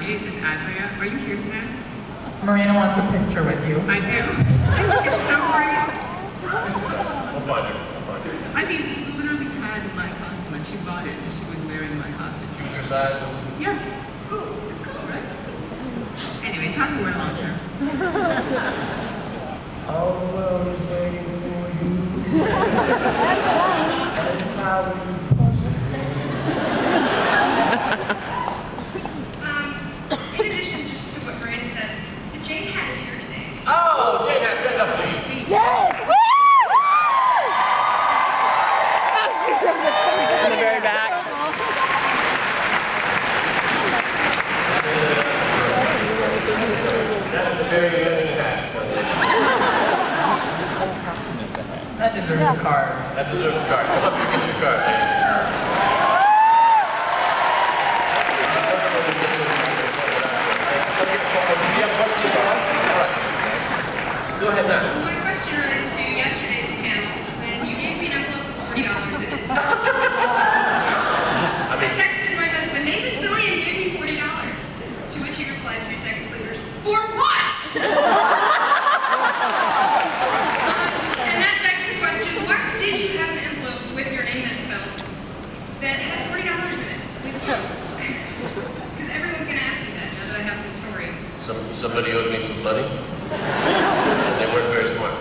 Arcade is Adria. Are you here today? Marina wants a picture with you. I do. It's so great. We'll find her. We'll find her. I mean, she literally had my costume and she bought it and she was wearing my costume. She was your size? Yes. It's cool. It's cool, right? Anyway, pass the word along to her. All the world is waiting for you. And how will you in addition, just to what Miranda said, the Jade Hat is here today. Oh, Jade Hat, stand up, please. Yes! Woo! Oh, she's in the very back. That is a very good hat. That deserves a card. That deserves a card. Come up here and get your card, man. Go ahead now. My question relates to yesterday's panel, when you gave me an envelope with $40 in it. I texted my husband, Nathan Fillion gave me $40, to which he replied 3 seconds later, for what? And that begged the question, why did you have an envelope with your name misspelled that had $40 in it with you? Because everyone's going to ask me that now that I have this story. Somebody owed me some money. And they weren't very smart.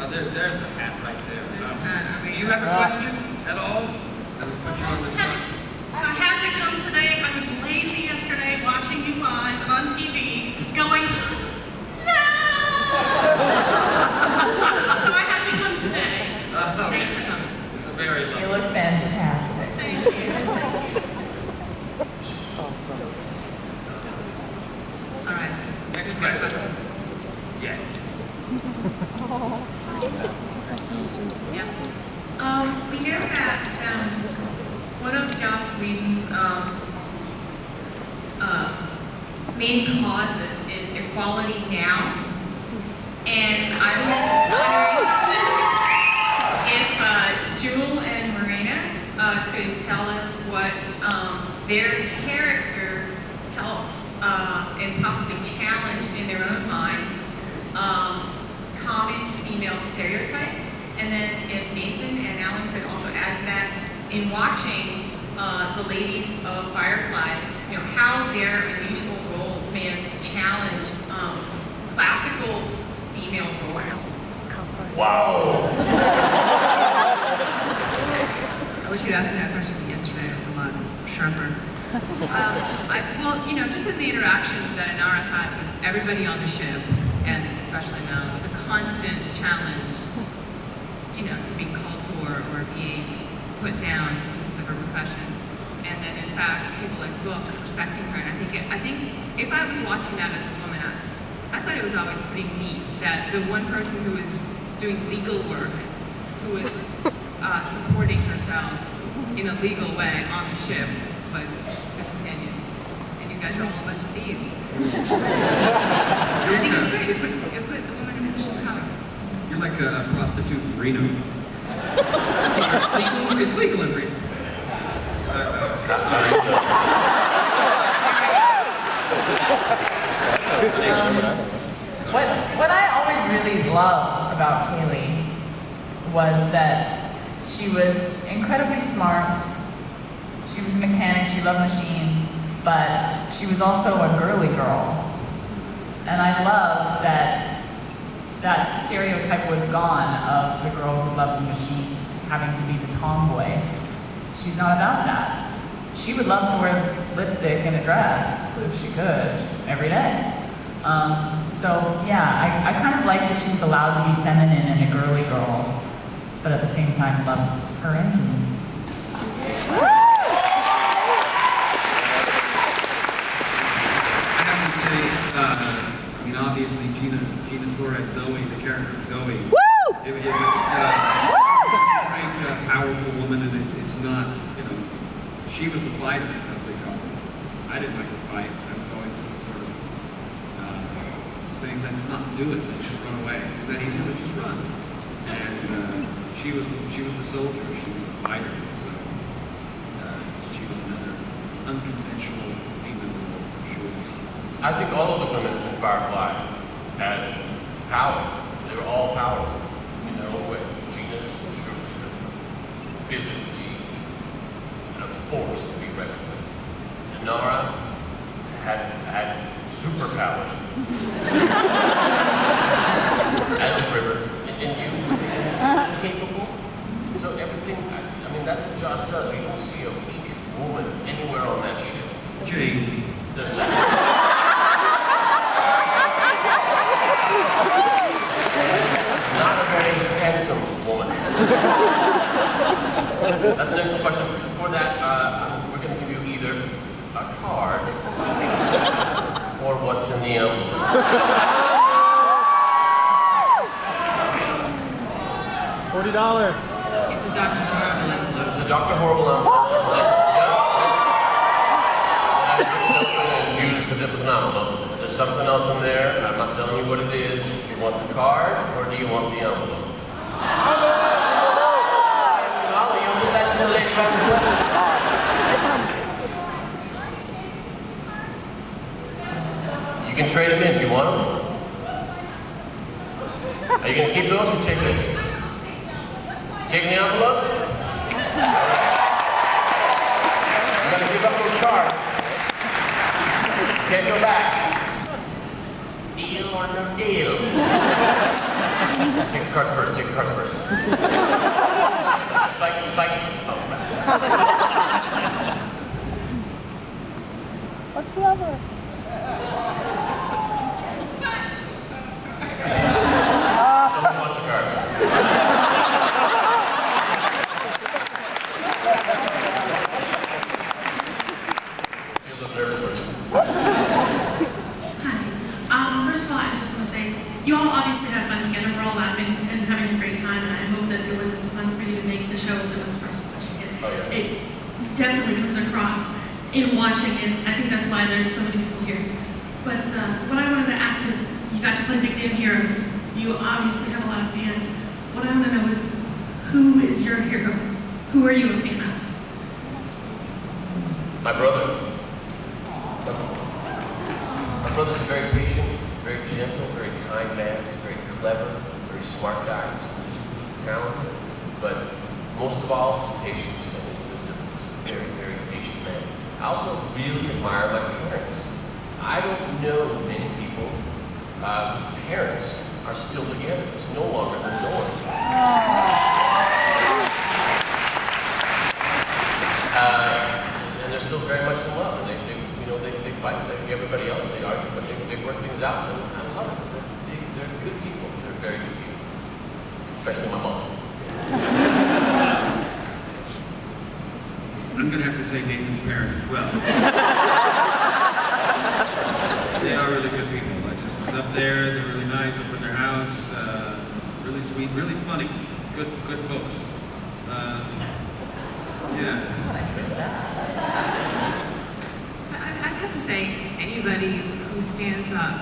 There's the hat right there. Do you have a question at all? I will put you on the spot. I had to come today. I was lazy yesterday watching you live on TV, going, no! So I had to come today. Thanks for coming. It's a very lovely. You look fantastic. Thank you. That's awesome. All right. Next question. Yes. Yeah. We know that one of Joss Whedon's main causes is equality now, and I was wondering if Jewel and Morena could tell us what their character helped and possibly challenged in their own minds common female stereotypes, and then if Nathan and Alan could also add to that, in watching the ladies of Firefly, you know, how their unusual roles may have challenged classical female roles. Wow. I wish you'd asked me that question yesterday. It was a lot sharper. Well, you know, just in the interactions that Inara had with everybody on the ship, and especially Mel, it was a constant challenge, you know, to be called whore or being put down because of her profession. And then, in fact, people like Book respecting her. And I think if I was watching that as a woman, I thought it was always pretty neat that the one person who was doing legal work, who was supporting herself in a legal way on the ship, was the companion. And you guys are all a bunch of thieves. I think it's great. It put a woman in a position of power. You're like a prostitute in Reno. It's legal in Reno. What I always really loved about Kaylee was that she was incredibly smart. She was a mechanic, she loved machines, but she was also a girly girl. And I loved that that stereotype was gone of the girl who loves machines having to be the tomboy. She's not about that. She would love to wear lipstick and a dress, if she could, every day. So yeah, I kind of like that she was allowed to be feminine and a girly girl, but at the same time love her engines. I have to say, I mean, obviously, Gina Torres, Zoe, the character of Zoe, it's a great, powerful woman, and it's not, you know, she was the fighter of the couple. I didn't like to fight. I was always sort of saying, let's not do it, let's just run away. Is that easier? Let's just run. And she was the soldier. She was the fighter. So she was another unconventional female role for sure. I think all of the women in Firefly had power. They were all powerful. You know, Gina's surely physically a force to be reckoned with. And Nara had superpowers. As a river. And you were capable. So everything, I mean, that's what Josh does. You don't see a weak woman anywhere on that ship. Jane. There's that. Not a very handsome woman. That's the next question. Before that, we're going to give you either a card or what's in the envelope. $40. It's a Dr. Horrible envelope. It's a Dr. Horrible envelope. Because it was an envelope. There's something else in there. I'm not telling you what it is. Do you want the card or do you want the envelope? I'm just asking the lady about the question. You can trade them in if you want them. Are you going to keep those or take this? Taking the envelope? I'm going to give up those cards. Can't go back. Deal or no deal? Take the cards first, take the cards first. Psych. Oh, right. What's the other? Someone wants your cards. You're a little nervous for First of all, I just want to say, you all obviously have fun together. We're all laughing and having a great time, and I hope that it was as fun for you to make the show as it was for us watching it. Oh, yeah. It definitely comes across in watching it. I think that's why there's so many people here. But what I wanted to ask is, you got to play Big Damn Heroes. You obviously have a lot of fans. What I want to know is, who is your hero? Who are you a fan of? My brother. My brother's very patient, very gentle, very kind man. He's very clever, very smart guy. He's musically talented, but most of all, his patience and his wisdom. He's a very, very patient man. I also really admire my parents. I don't know many people whose parents are still together. It's no longer the norm. And they're still very much in love, and they fight like everybody else. They argue, but they work things out, and I love it. They're good people. They're very good people, especially my mom. I'm going to have to say Nathan's parents as well. They are really good people. I just was up there. They're really nice. Up in their house. Really sweet. Really funny. Good folks. Yeah. I'd have to say anybody who stands up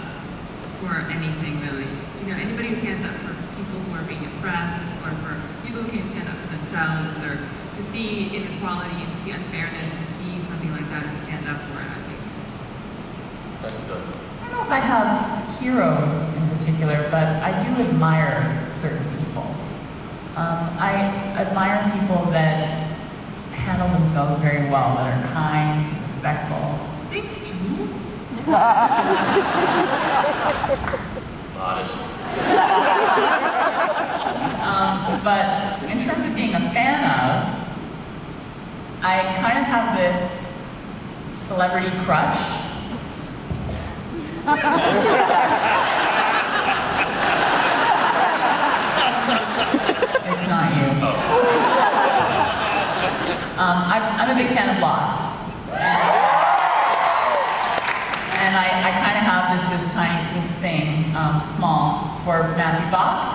for anything, really. You know, anybody who stands up for people who are being oppressed, or for people who can't stand up for themselves, or to see inequality and see unfairness and see something like that and stand up for it, I think. That's good. I don't know if I have heroes in particular, but I do admire certain people. I admire people that handle themselves very well, that are kind, respectful. Thanks, Drew. Modest. But in terms of being a fan of, I kind of have this celebrity crush. It's not you. I'm a big fan of Lost. And I kind of have this thing, small, for Matthew Fox.